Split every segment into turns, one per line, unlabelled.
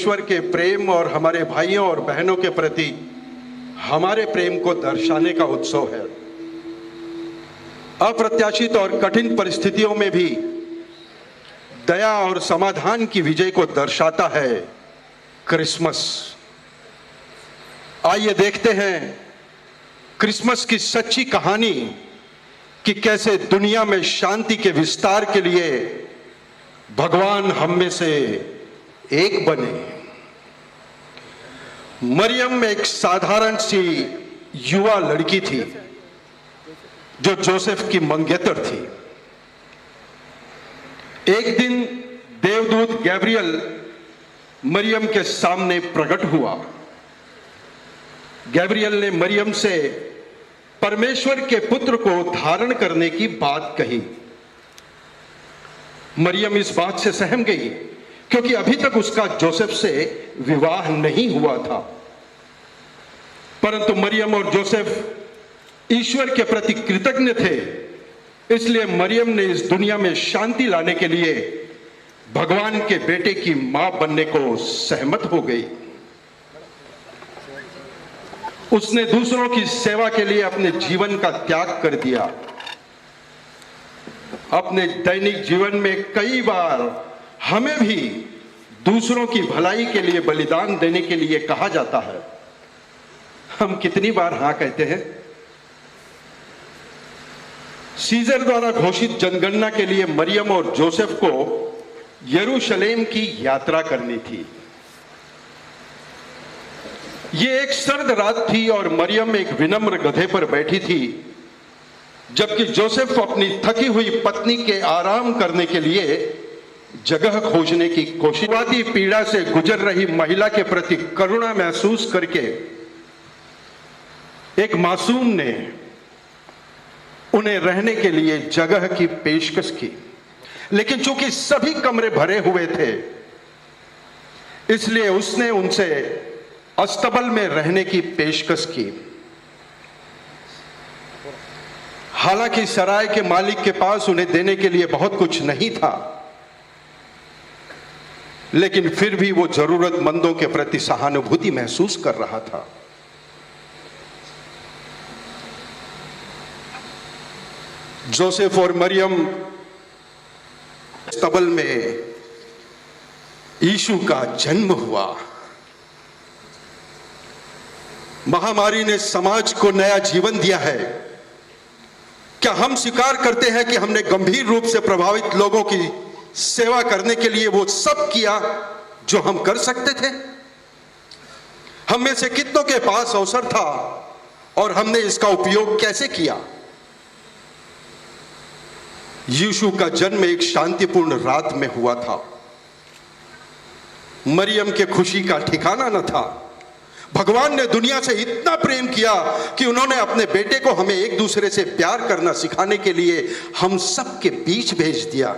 परमेश्वर के प्रेम और हमारे भाइयों और बहनों के प्रति हमारे प्रेम को दर्शाने का उत्सव है। अप्रत्याशित और कठिन परिस्थितियों में भी दया और समाधान की विजय को दर्शाता है क्रिसमस। आइए देखते हैं क्रिसमस की सच्ची कहानी कि कैसे दुनिया में शांति के विस्तार के लिए भगवान हम में से एक बने। मरियम एक साधारण सी युवा लड़की थी जो जोसेफ की मंगेतर थी। एक दिन देवदूत गैब्रियल मरियम के सामने प्रकट हुआ। गैब्रियल ने मरियम से परमेश्वर के पुत्र को धारण करने की बात कही। मरियम इस बात से सहम गई क्योंकि अभी तक उसका जोसेफ से विवाह नहीं हुआ था। परंतु मरियम और जोसेफ ईश्वर के प्रति कृतज्ञ थे, इसलिए मरियम ने इस दुनिया में शांति लाने के लिए भगवान के बेटे की मां बनने को सहमत हो गई। उसने दूसरों की सेवा के लिए अपने जीवन का त्याग कर दिया। अपने दैनिक जीवन में कई बार हमें भी दूसरों की भलाई के लिए बलिदान देने के लिए कहा जाता है। हम कितनी बार हां कहते हैं? सीजर द्वारा घोषित जनगणना के लिए मरियम और जोसेफ को यरूशलेम की यात्रा करनी थी। यह एक सर्द रात थी और मरियम एक विनम्र गधे पर बैठी थी, जबकि जोसेफ अपनी थकी हुई पत्नी के आराम करने के लिए जगह खोजने की कोशिश। शुरुआती पीड़ा से गुजर रही महिला के प्रति करुणा महसूस करके एक मासूम ने उन्हें रहने के लिए जगह की पेशकश की, लेकिन चूंकि सभी कमरे भरे हुए थे, इसलिए उसने उनसे अस्तबल में रहने की पेशकश की। हालांकि सराय के मालिक के पास उन्हें देने के लिए बहुत कुछ नहीं था, लेकिन फिर भी वो जरूरतमंदों के प्रति सहानुभूति महसूस कर रहा था। जोसेफ और मरियम अस्तबल में यीशु का जन्म हुआ। महामारी ने समाज को नया जीवन दिया है। क्या हम स्वीकार करते हैं कि हमने गंभीर रूप से प्रभावित लोगों की सेवा करने के लिए वो सब किया जो हम कर सकते थे? हम में से कितनों के पास अवसर था और हमने इसका उपयोग कैसे किया? यीशु का जन्म एक शांतिपूर्ण रात में हुआ था। मरियम के खुशी का ठिकाना न था। भगवान ने दुनिया से इतना प्रेम किया कि उन्होंने अपने बेटे को हमें एक दूसरे से प्यार करना सिखाने के लिए हम सब के बीच भेज दिया।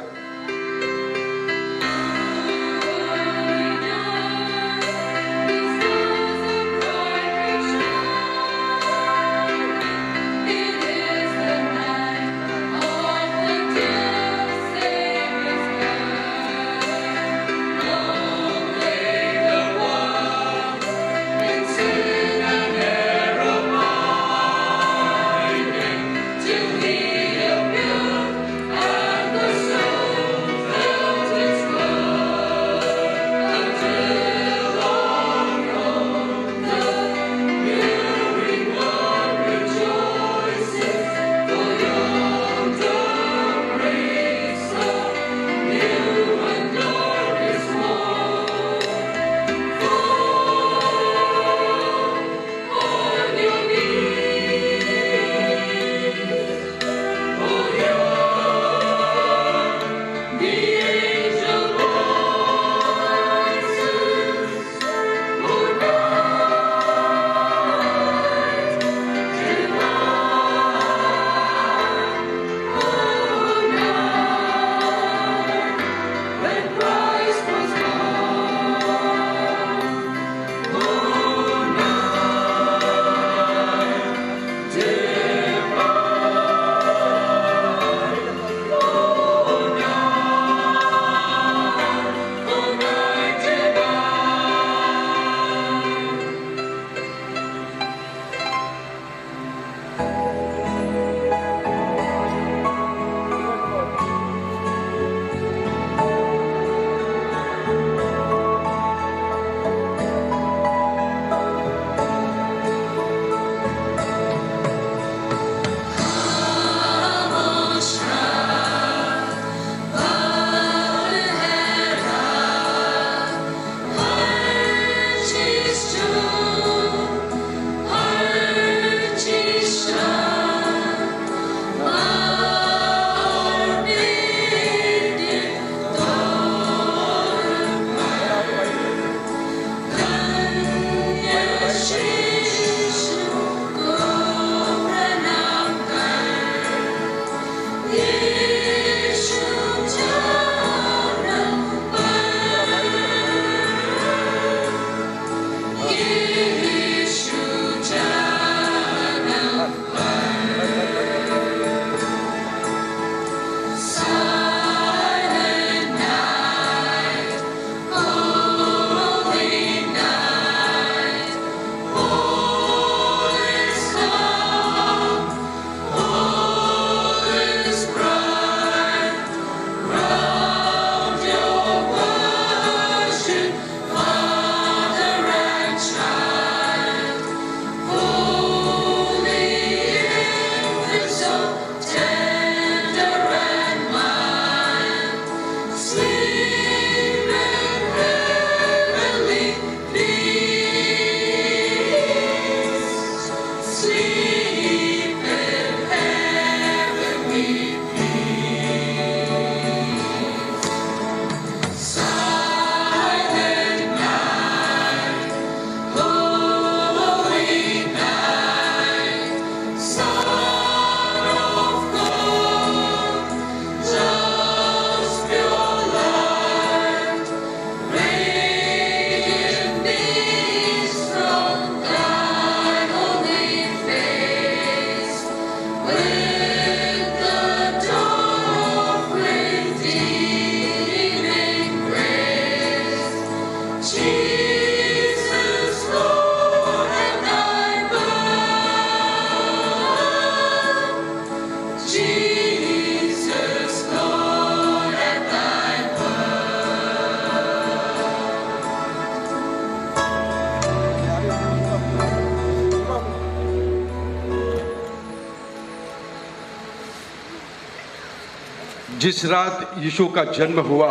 जिस रात यीशु का जन्म हुआ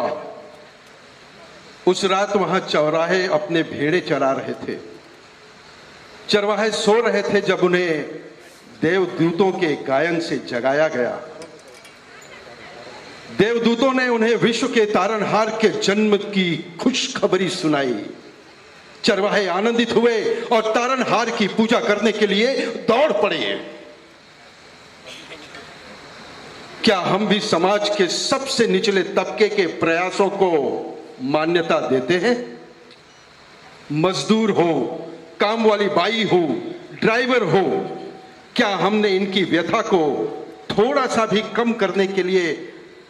उस रात वहां चौराहे अपने भेड़े चरा रहे थे। चरवाहे सो रहे थे जब उन्हें देवदूतों के गायन से जगाया गया। देवदूतों ने उन्हें विश्व के तारनहार के जन्म की खुशखबरी सुनाई। चरवाहे आनंदित हुए और तारनहार की पूजा करने के लिए दौड़ पड़े। क्या हम भी समाज के सबसे निचले तबके के प्रयासों को मान्यता देते हैं? मजदूर हो, काम वाली बाई हो, ड्राइवर हो, क्या हमने इनकी व्यथा को थोड़ा सा भी कम करने के लिए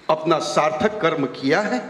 अपना सार्थक कर्म किया है?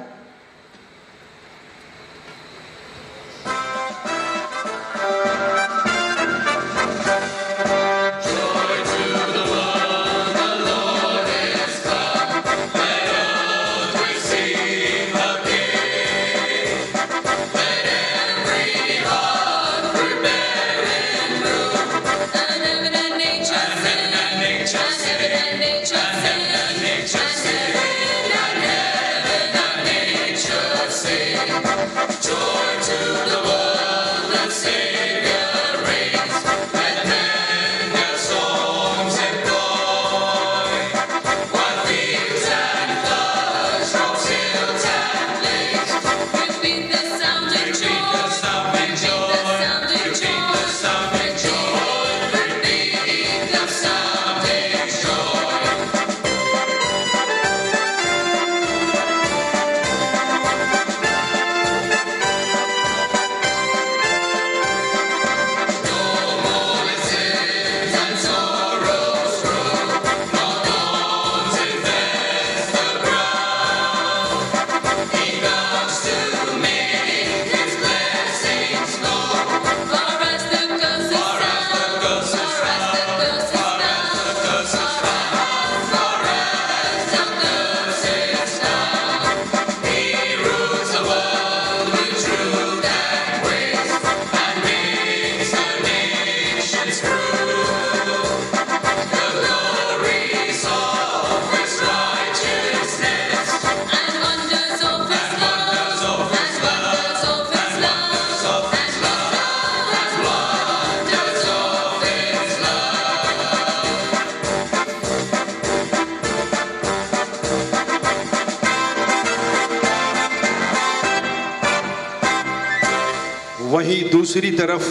वहीं दूसरी तरफ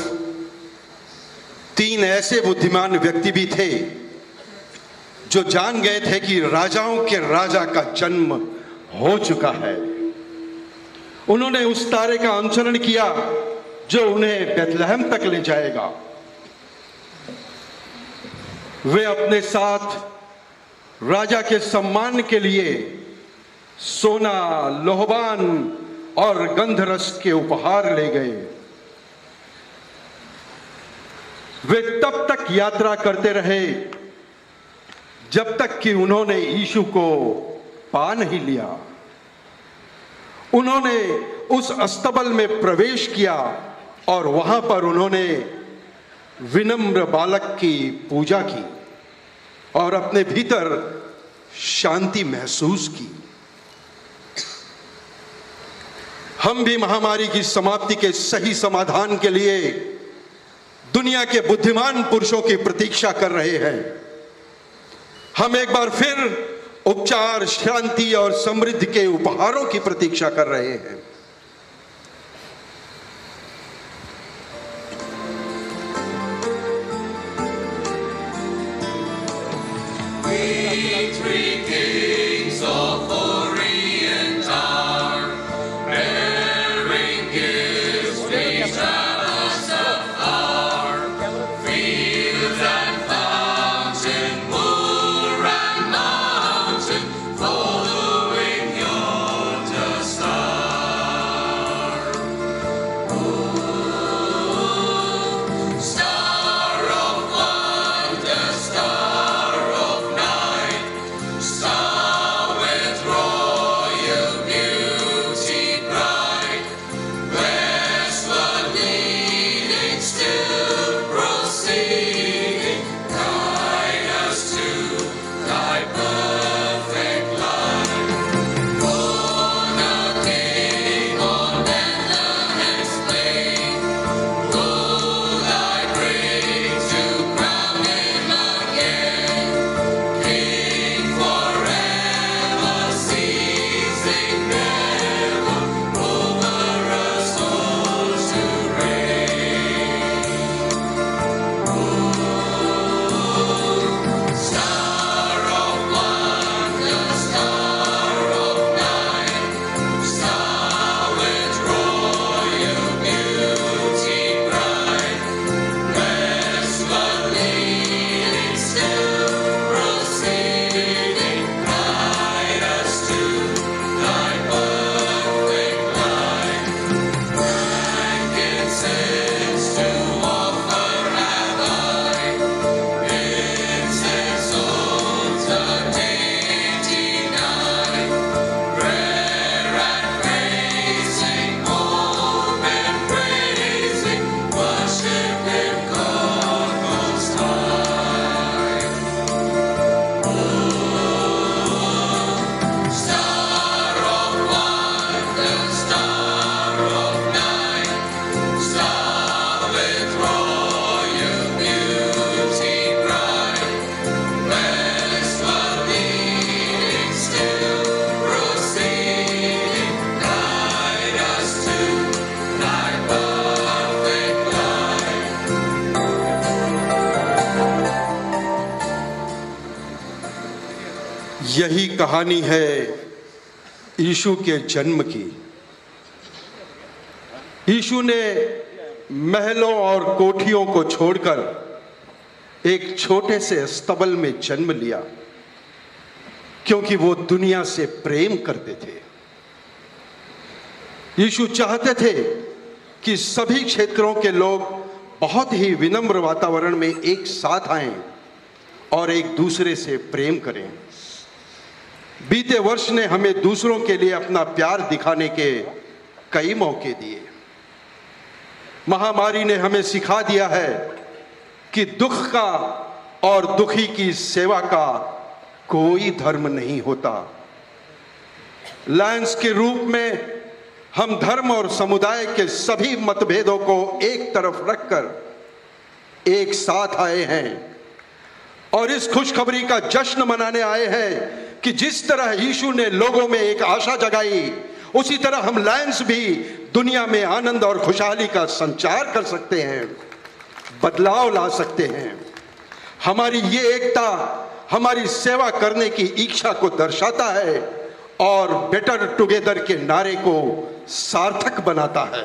तीन ऐसे बुद्धिमान व्यक्ति भी थे जो जान गए थे कि राजाओं के राजा का जन्म हो चुका है। उन्होंने उस तारे का अनुसरण किया जो उन्हें बेथलेहम तक ले जाएगा। वे अपने साथ राजा के सम्मान के लिए सोना, लोहबान और गंधरस के उपहार ले गए। वे तब तक यात्रा करते रहे जब तक कि उन्होंने यीशु को पा नहीं लिया। उन्होंने उस अस्तबल में प्रवेश किया और वहां पर उन्होंने विनम्र बालक की पूजा की और अपने भीतर शांति महसूस की। हम भी महामारी की समाप्ति के सही समाधान के लिए दुनिया के बुद्धिमान पुरुषों की प्रतीक्षा कर रहे हैं। हम एक बार फिर उपचार, शांति और समृद्धि के उपहारों की प्रतीक्षा कर रहे हैं। यही कहानी है यीशु के जन्म की। यीशु ने महलों और कोठियों को छोड़कर एक छोटे से स्तबल में जन्म लिया, क्योंकि वो दुनिया से प्रेम करते थे। यीशु चाहते थे कि सभी क्षेत्रों के लोग बहुत ही विनम्र वातावरण में एक साथ आएं और एक दूसरे से प्रेम करें। बीते वर्ष ने हमें दूसरों के लिए अपना प्यार दिखाने के कई मौके दिए। महामारी ने हमें सिखा दिया है कि दुख का और दुखी की सेवा का कोई धर्म नहीं होता। लायंस के रूप में हम धर्म और समुदाय के सभी मतभेदों को एक तरफ रखकर एक साथ आए हैं और इस खुशखबरी का जश्न मनाने आए हैं कि जिस तरह यीशु ने लोगों में एक आशा जगाई, उसी तरह हम लायंस भी दुनिया में आनंद और खुशहाली का संचार कर सकते हैं, बदलाव ला सकते हैं। हमारी ये एकता हमारी सेवा करने की इच्छा को दर्शाता है और बेटर टुगेदर के नारे को सार्थक बनाता है।